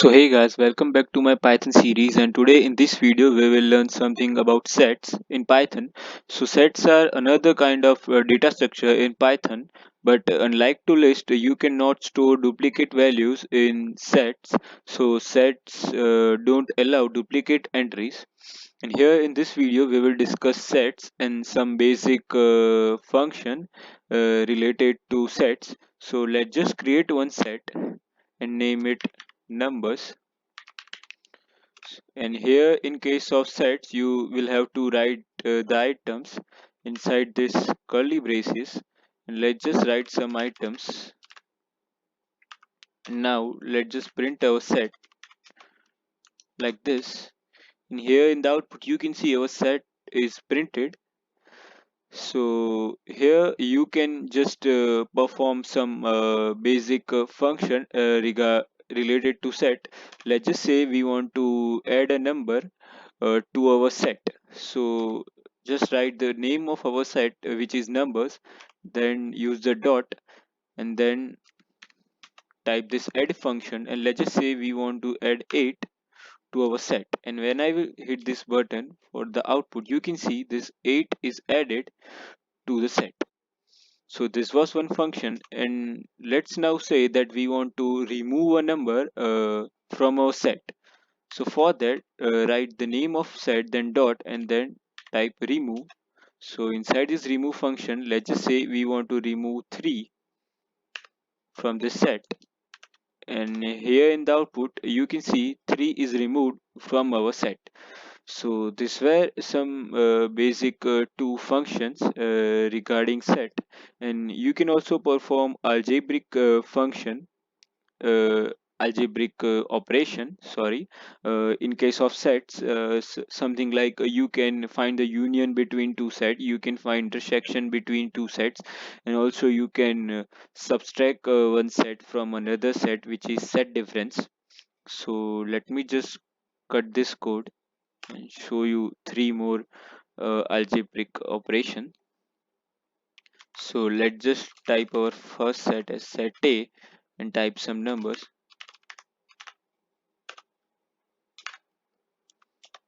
So hey guys, welcome back to my Python series, and today in this video we will learn something about sets in Python. So sets are another kind of data structure in Python, but unlike to list, you cannot store duplicate values in sets. So sets don't allow duplicate entries. And here in this video we will discuss sets and some basic function related to sets. So let's just create one set and name it numbers. And here in case of sets you will have to write the items inside this curly braces, and let's just write some items. Now let's just print our set like this. And here in the output you can see our set is printed. So here you can just perform some basic function related to set. Let's just say we want to add a number to our set. So just write the name of our set, which is numbers, then use the dot, and then type this add function, and let's just say we want to add 8 to our set. And when I will hit this button for the output, you can see this 8 is added to the set. So this was one function, and let's now say that we want to remove a number from our set. So for that, write the name of set, then dot, and then type remove. So inside this remove function, let's just say we want to remove 3 from this set. And here in the output, you can see 3 is removed from our set. So these were some basic two functions regarding set, and you can also perform uh, algebraic operation, sorry, in case of sets, something like you can find the union between two sets, you can find intersection between two sets, and also you can subtract one set from another set, which is set difference. So let me just cut this code and show you three more algebraic operation. So let's just type our first set as set A and type some numbers,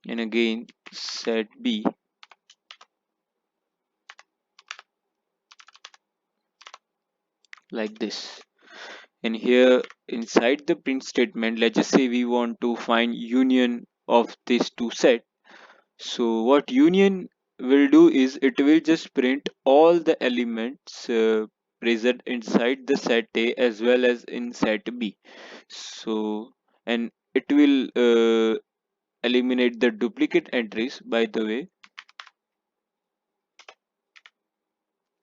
and again set B like this. And here inside the print statement, let's just say we want to find union of these two sets. So what union will do is it will just print all the elements present inside the set A as well as in set B. So, and it will eliminate the duplicate entries, by the way,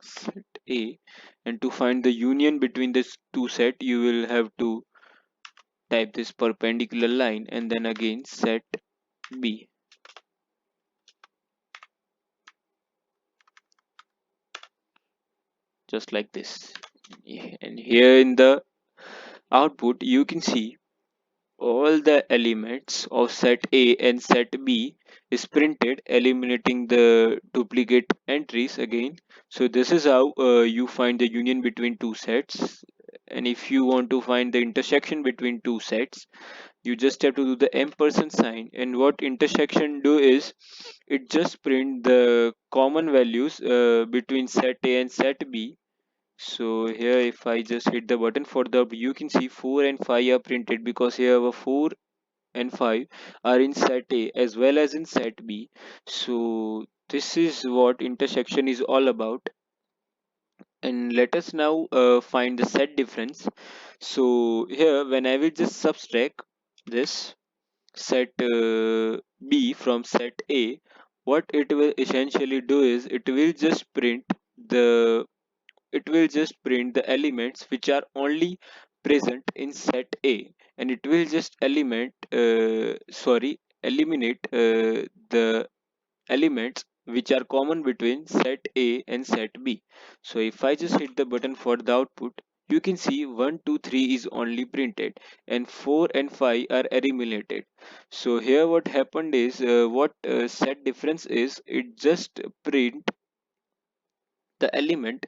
set A. And to find the union between these two set, you will have to type this perpendicular line and then again set B, just like this. And here in the output you can see all the elements of set A and set B is printed, eliminating the duplicate entries again. So this is how you find the union between two sets. And if you want to find the intersection between two sets, you just have to do the ampersand sign. And what intersection do is it just print the common values between set A and set B. So here if I just hit the button for the, you can see 4 and 5 are printed because here our 4 and 5 are in set A as well as in set B. So this is what intersection is all about. And let us now find the set difference. So here when I will just subtract this set B from set A, what it will essentially do is the it will just print the elements which are only present in set A, and it will just eliminate the elements which are common between set A and set B. So if I just hit the button for the output, you can see 1, 2, 3 is only printed and 4 and 5 are eliminated. So here what happened is what set difference is, it just print the element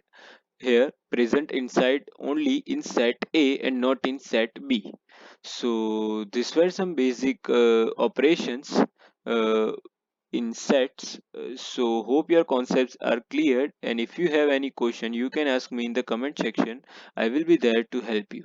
here present inside only in set A and not in set B. So these were some basic operations uh, in sets. So hope your concepts are clear, and if you have any question you can ask me in the comment section. I will be there to help you.